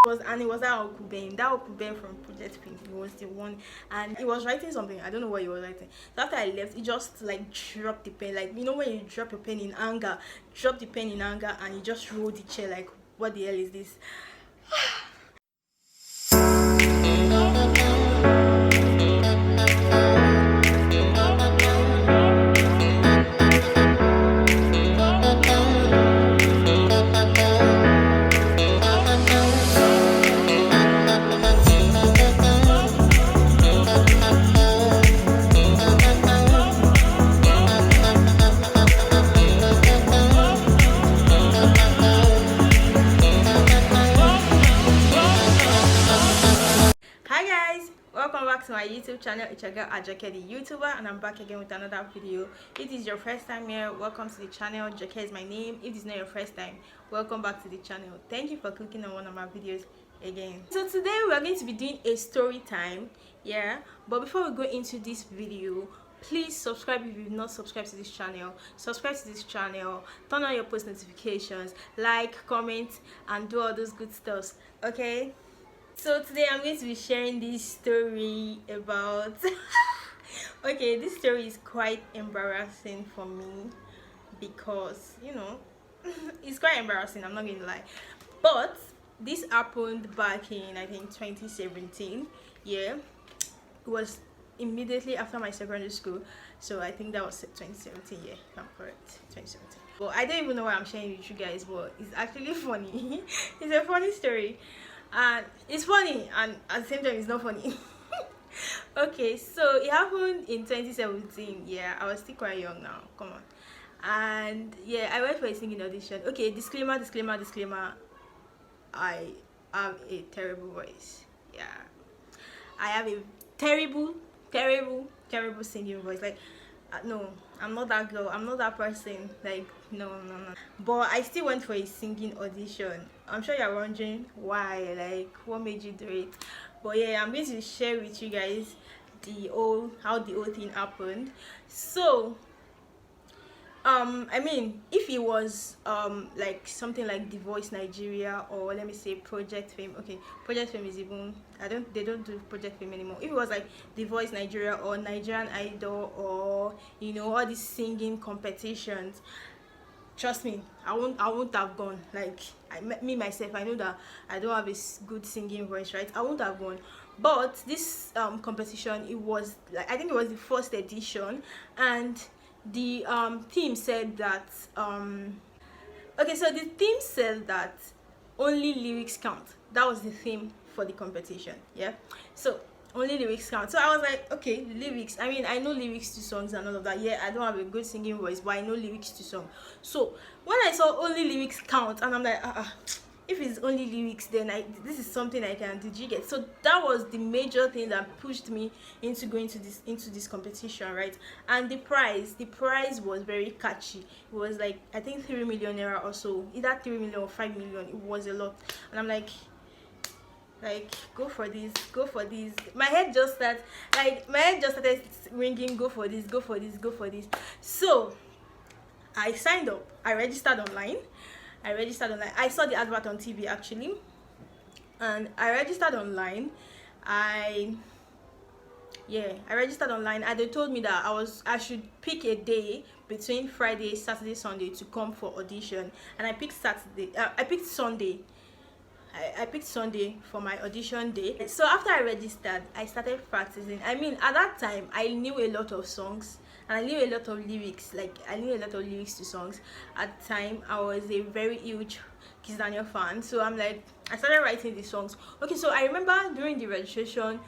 It was that Okube from Project Pink. He was the one, and he was writing something. I don't know what he was writing. So after I left, he just like dropped the pen, like you know when you drop your pen in anger, drop the pen in anger, and he just rolled the chair like, what the hell is this? Hi guys, welcome back to my YouTube channel. It's your girl Ajoke, the YouTuber, and I'm back again with another video. If this is your first time here, welcome to the channel. Joke is my name. If this is not your first time, welcome back to the channel. Thank you for clicking on one of my videos again. So today we are going to be doing a story time, yeah. But before we go into this video, please subscribe if you've not subscribed to this channel. Subscribe to this channel, turn on your post notifications, like, comment, and do all those good stuff, okay? So today I'm going to be sharing this story about okay, this story is quite embarrassing for me because you know it's quite embarrassing, I'm not going to lie. But this happened back in, I think, 2017. Yeah, it was immediately after my secondary school, so I think that was 2017. Yeah, if I'm correct, 2017. Well, I don't even know why I'm sharing it with you guys, but it's actually funny. It's a funny story, and it's funny, and at the same time it's not funny. Okay, so it happened in 2017. Yeah, I was still quite young now, come on. And yeah, I went for a singing audition. Okay, disclaimer, I have a terrible voice. Yeah, I have a terrible singing voice. Like no, I'm not that girl, I'm not that person. Like no. But I still went for a singing audition. I'm sure you're wondering why, like what made you do it. But yeah, I'm going to share with you guys how the whole thing happened. So I mean, if it was like something like The Voice Nigeria, or let me say Project Fame. Okay, Project Fame is even, they don't do Project Fame anymore. If it was like The Voice Nigeria or Nigerian Idol, or you know, all these singing competitions, trust me, I won't have gone. Like me myself, I know that I don't have a good singing voice, right? I won't have gone. But this competition, it was like, I think it was the first edition, and the team said that okay, so the team said that only lyrics count. That was the theme for the competition. Yeah, so only lyrics count. So I was like, okay, lyrics, I mean, I know lyrics to songs and all of that. Yeah, I don't have a good singing voice, but I know lyrics to song. So when I saw only lyrics count, and I'm like, if it's only lyrics, then this is something I can do. Did you get? So that was the major thing that pushed me into going to this competition, right? And the prize was very catchy. It was like, I think 3 million naira or so, either 3 million or 5 million. It was a lot, and I'm like go for this. My head just started ringing. Go for this. So I signed up. I registered online. I saw the advert on TV actually, and I registered online. I registered online, and they told me that I should pick a day between Friday, Saturday, Sunday to come for audition, and I picked Saturday. I picked Sunday. I picked Sunday for my audition day. So after I registered, I started practicing. I mean, at that time I knew a lot of songs, and I knew a lot of lyrics. Like I knew a lot of lyrics to songs. At the time I was a very huge Kiss Daniel fan, so I'm like, I started writing the songs. Okay, so I remember during the registration,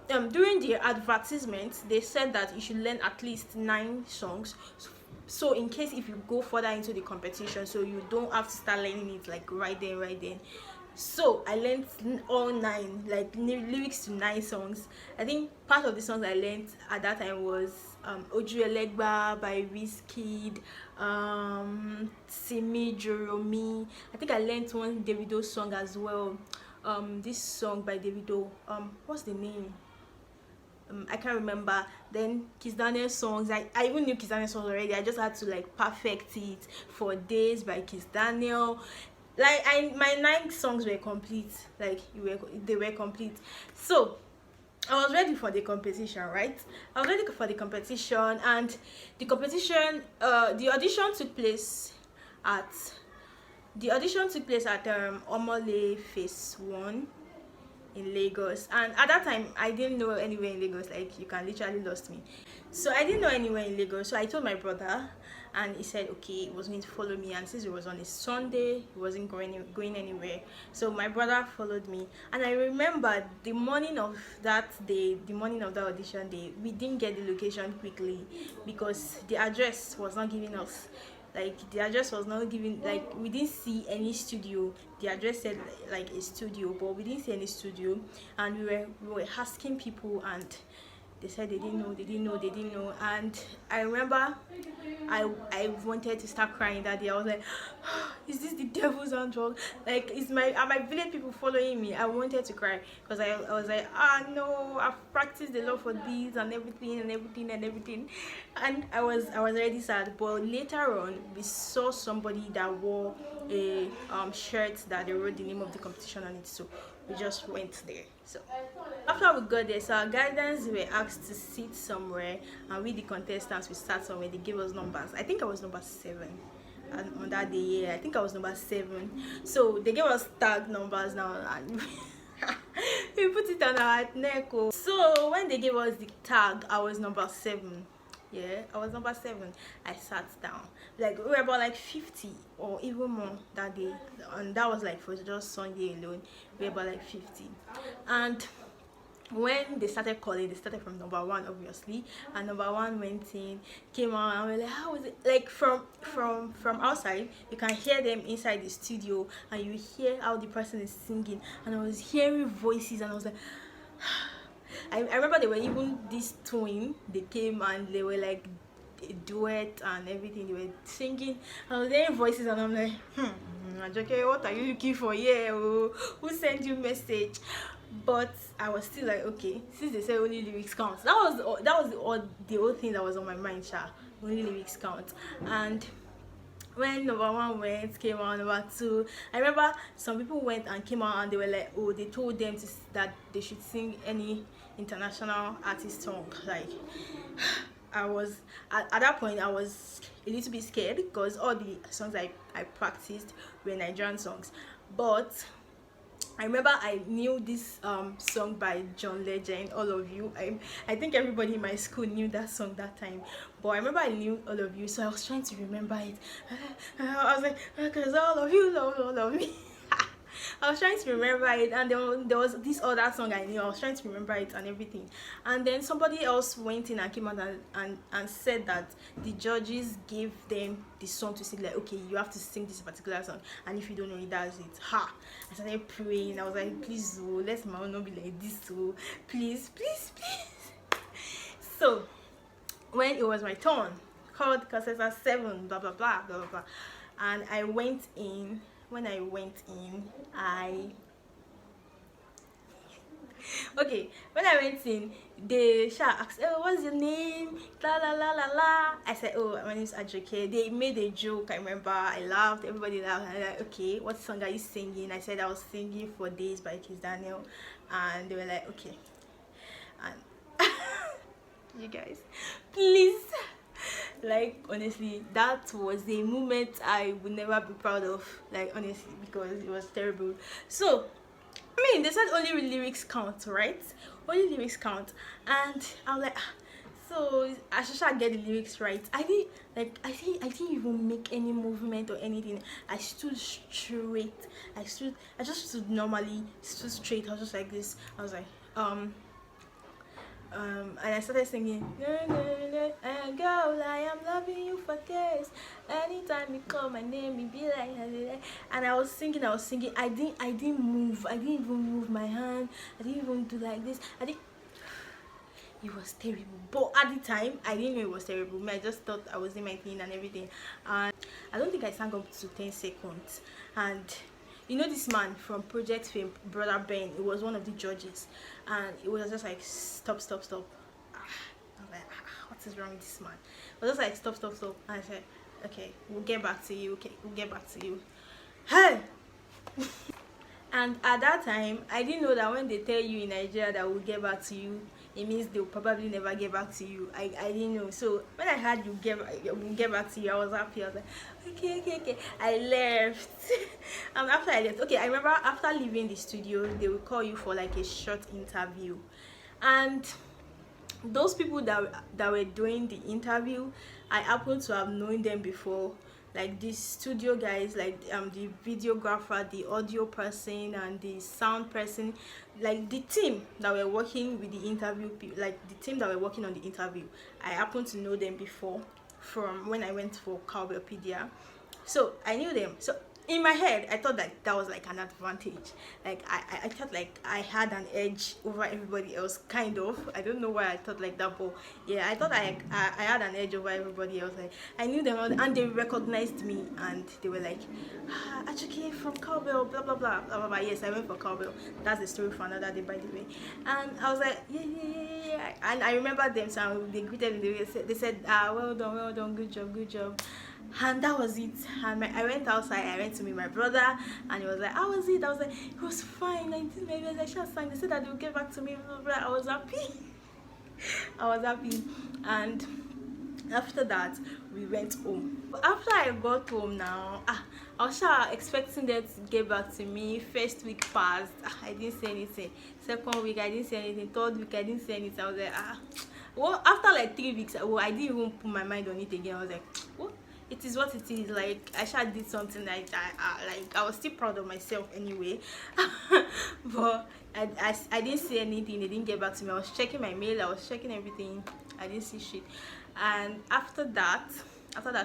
during the advertisement, they said that you should learn at least 9 songs, so in case if you go further into the competition, so you don't have to start learning it like right then. So I learned all 9, like lyrics to 9 songs. I think part of the songs I learned at that time was Oju Elegba by Wizkid, Simi Joromi. I think I learned one Davido song as well. This song by Davido, what's the name? I can't remember. Then Kiss Daniel songs, I even knew Kiss Daniel songs already. I just had to like perfect it. For Days by Kiss Daniel. like my 9 songs were complete, like they were complete. So I was ready for the competition, right? I was ready for the competition, and the audition took place at Omole Phase 1 in Lagos. And at that time, I didn't know anywhere in Lagos. Like, you can literally lost me. So I didn't know anywhere in Lagos. So I told my brother, and he said okay, he was going to follow me. And since it was on a Sunday, he wasn't going anywhere. So my brother followed me. And I remember the morning of that day, the morning of the audition day, we didn't get the location quickly because the address was not giving us. Like, the address was not giving, like, we didn't see any studio. The address said like a studio, but we didn't see any studio. And we were asking people, and they said they didn't know. And I remember I wanted to start crying that day. I was like, is this the devil's handwork? Like, are my village people following me? I wanted to cry because I was like, no, I've practiced a lot for this and everything. And I was already sad. But later on, we saw somebody that wore a shirt that they wrote the name of the competition on it. So we just went there. So after we got there, so our guidance, we were asked to sit somewhere, and we the contestants, we sat somewhere. They gave us numbers. I think I was number 7, and on that day, yeah, I think I was number 7. So they gave us tag numbers now, and we put it on our neck. So when they gave us the tag, I was number 7. Yeah, I was number 7. I sat down. Like, we were about like 50 or even more that day, and that was like for just Sunday alone. We were about like 50. And when they started calling, they started from number 1, obviously, and number 1 went in, came out, and we're like, how was it? Like, from outside, you can hear them inside the studio, and you hear how the person is singing. And I was hearing voices, and I was like, I remember they were even this twin. They came and they were like a duet and everything. They were singing. I was hearing voices, and I'm like, okay, what are you looking for here? Oh, who sent you message? But I was still like, okay, since they say only lyrics count, that was the whole thing that was on my mind, only lyrics count. And when number 1 went, came out number 2, I remember some people went and came out, and they were like, oh, they told them that they should sing any international artist song. Like, I was at that point, I was a little bit scared because all the songs I practiced were Nigerian songs. But I remember I knew this song by John Legend, All of You. I think everybody in my school knew that song that time. But I remember I knew All of You, so I was trying to remember it. I was like, because all of you love all of me. I was trying to remember it, and there was this other song I knew. I was trying to remember it and everything. And then somebody else went in and came out and said that the judges gave them the song to sing. Like, okay, you have to sing this particular song, and if you don't know it, that's it. I started praying. I was like, please, oh, let my own not be like this, oh, please. So when it was my turn, called Cassetta 7, blah blah blah blah blah, and I went in. When I went in, they asked, oh, what's your name? La la la la la. I said, oh, my name is Ajoke. They made a joke. I remember I laughed. Everybody laughed. I was like, okay, what song are you singing? I said I was singing For Days by Kiss Daniel, and they were like, okay. And you guys, please. Like, honestly, that was a moment I would never be proud of, like, honestly, because it was terrible. So I mean, they said only lyrics count, right? Only lyrics count. And I'm like, so I should get the lyrics right. I didn't even make any movement or anything. I stood straight. I just stood normally, stood straight. I was just like this. I was like, and I started singing, and girl, I am loving you for days. Anytime you call my name, it be like, and I was singing. I didn't move. I didn't even move my hand. I didn't even do like this. It was terrible. But at the time, I didn't know it was terrible. I just thought I was doing my thing and everything. And I don't think I sang up to 10 seconds. And you know this man from Project Fame, Brother Ben, he was one of the judges, and it was just like, stop. I was like, what is wrong with this man? It was just like, stop. And I said, okay, we'll get back to you. Hey, And at that time, I didn't know that when they tell you in Nigeria that we'll get back to you, it means they'll probably never get back to you. I didn't know. So when I heard we'll get back to you, I was happy. I was like, okay. I left. And after I left, okay, I remember after leaving the studio, they will call you for like a short interview. And those people that were doing the interview, I happen to have known them before, like these studio guys, like the videographer, the audio person, and the sound person, like the team that were working with the interview, like the team that were working on the interview. I happen to know them before from when I went for Cowbellpedia, so I knew them. So in my head, I thought that was like an advantage. Like I thought like I had an edge over everybody else, kind of. I don't know why I thought like that, but yeah, I thought I had an edge over everybody else. Like I knew them all, and they recognized me, and they were like, Achuke from Cowbell, blah blah blah blah blah blah. Yes, I went for Cowbell. That's the story for another day, by the way. And I was like, yeah. And I remember them, so they greeted me. They said, well done, good job. And that was it. And I went outside. I went to meet my brother, and he was like, how was it? I was like, it was fine. I did maybe I should sang. They said that they would get back to me, blah, blah, blah. I was happy. And after that, we went home. After I got home now, I was sure expecting them to get back to me. First week passed, I didn't say anything. Second week, I didn't say anything. Third week, I didn't say anything. I was like, well, after like 3 weeks, I didn't even put my mind on it again. I was like, what? It is what it is. Like I sure did something like that. Like I was still proud of myself anyway. But I didn't say anything. They didn't get back to me. I was checking my mail. I was checking everything. I didn't see shit. And after that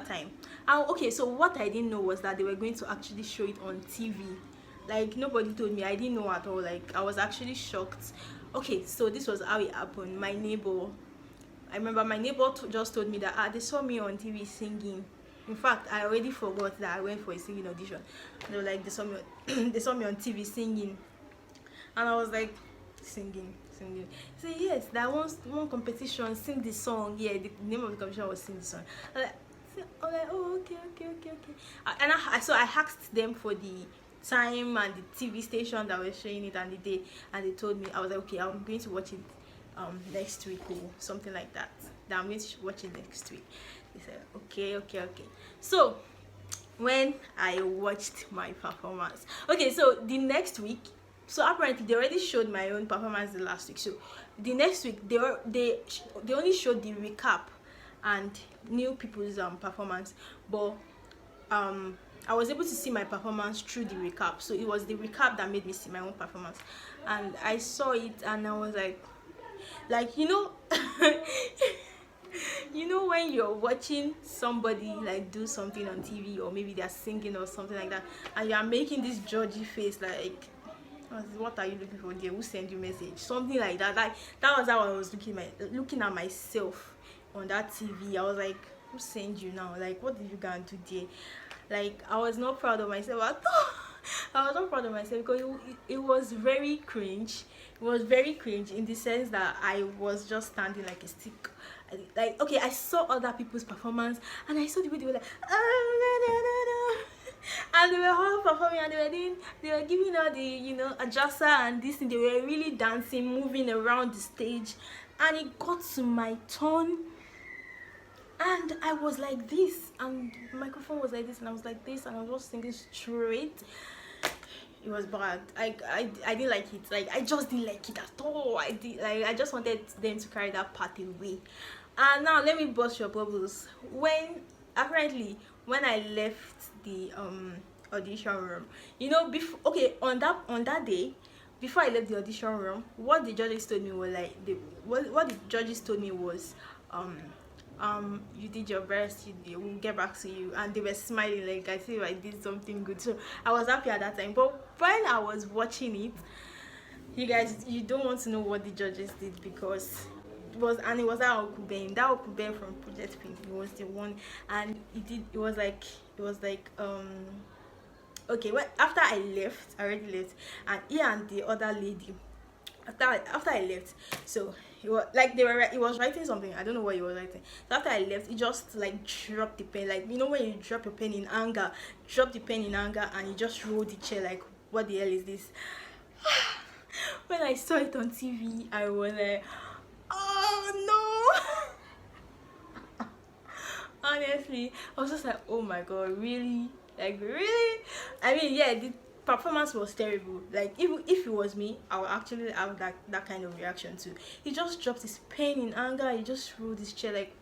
time, okay, so what I didn't know was that they were going to actually show it on TV. Like nobody told me. I didn't know at all. Like I was actually shocked. Okay, so this was how it happened. My neighbor, I remember my neighbor just told me that they saw me on TV singing. In fact, I already forgot that I went for a singing audition. They were like, they saw me on TV singing, and I was like, singing. He said, yes, that one competition, sing the song. Yeah, the name of the competition was sing the song. I was like, oh, okay. And so I asked them for the time and the TV station that was showing it and the day, and they told me. I was like, okay, I'm going to watch it next week or something like that. I'm going to watch it next week. They said, okay. So when I watched my performance, okay, so the next week, so apparently they already showed my own performance the last week. So the next week they only showed the recap and new people's performance, but I was able to see my performance through the recap. So it was the recap that made me see my own performance, and I saw it and I was like you know you know when you're watching somebody like do something on TV, or maybe they're singing or something like that, and you are making this judgy face like, what are you looking for there? Who sent you message? Something like that. Like that was how I was looking at myself on that TV. I was like, who sent you now? Like, what did you go and do there? Like I was not proud of myself at all. I was not proud of myself because it was very cringe. It was very cringe in the sense that I was just standing like a stick. Like, okay, I saw other people's performance and I saw the way they were like, and they were all performing, and they were giving out the adjuster and this thing. They were really dancing, moving around the stage, and it got to my turn and I was like this, and the microphone was like this, and I was like this, and I was just singing straight. It was bad. I didn't like it. Like I just didn't like it at all. I just wanted them to carry that part away. And now let me burst your bubbles. Apparently when I left the audition room, on that day, before I left the audition room, what the judges told me was like, what the judges told me was, you did your best, we'll get back to you, and they were smiling like I think I did something good. So I was happy at that time. But when I was watching it, you guys, you don't want to know what the judges did, because it was that Okuben from Project Pink. He was the one, and it was like okay, well, after I already left, and he and the other lady, after I left, so he was writing something. I don't know what he was writing. So after I left, he just like dropped the pen, like when you drop your pen in anger, and he just rolled the chair like what the hell is this? When I saw it on TV, I was like, oh no. Honestly, I was just like, oh my god, really? Like, really? I mean, yeah, the performance was terrible. Like, if it was me, I would actually have that kind of reaction too. He just dropped his pen in anger. He just threw this chair like,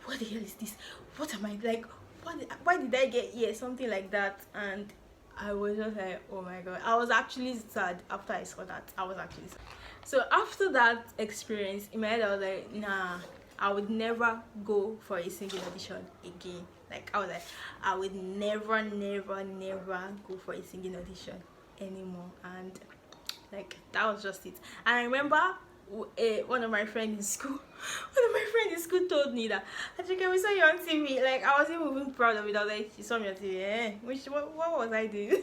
what the hell is this? What am I like? Why did I get here? Something like that. And I was just like, oh my god. I was actually sad after I saw that. I was actually sad. So after that experience, in my head I was like, nah, I would never go for a singing audition again. Like, I was like, I would never go for a singing audition anymore. And like, that was just it. And I remember one of my friends in school told me that, Ajike, we saw you on TV. Like, I wasn't even proud of it. I was like, she saw me on TV. What was I doing?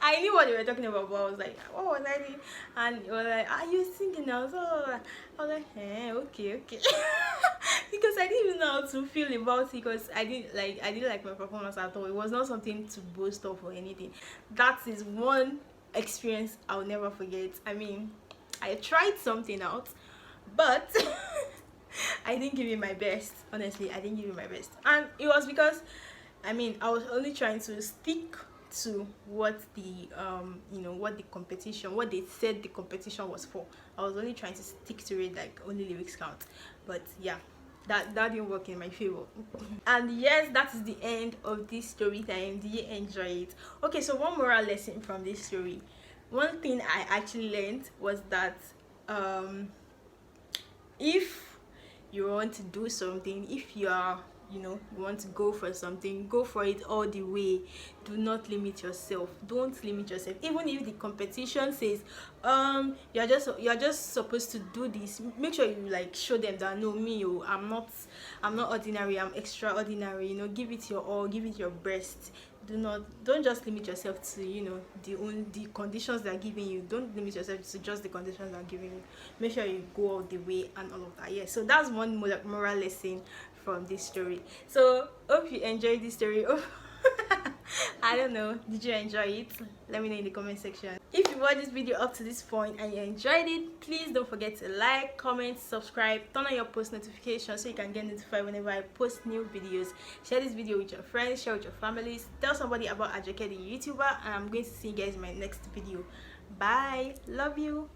I knew what they were talking about, but I was like, what was I doing? And it was like, are you singing now? So I was like, okay. Because I didn't even know how to feel about it, because I didn't like my performance at all. It was not something to boast of or anything. That is one experience I'll never forget. I mean, I tried something out, but I didn't give it my best. Honestly, I didn't give it my best. And it was because, I mean, I was only trying to stick to what the what the competition, what they said the competition was for. I was only trying to stick to it, like only lyrics count. But yeah, that didn't work in my favor. And yes, that is the end of this story time. Did you enjoy it? Okay, so one moral lesson from this story. One thing I actually learned was that if you want to do something, if you are, you want to go for something, go for it all the way. Do not limit yourself. Don't limit yourself. Even if the competition says you're just supposed to do this, make sure you like show them that, no, me, I'm not ordinary, I'm extraordinary. Give it your all, give it your best. Don't just limit yourself to the conditions they're giving you. Don't limit yourself to just the conditions they're giving you. Make sure you go all the way and all of that. Yeah, so that's one moral lesson from this story. So hope you enjoyed this story. I don't know, did you enjoy it? Let me know in the comment section. If you watched this video up to this point and you enjoyed it, please don't forget to like, comment, subscribe, turn on your post notifications so you can get notified whenever I post new videos. Share this video with your friends, share with your families, tell somebody about Ajike the YouTuber, and I'm going to see you guys in my next video. Bye, love you.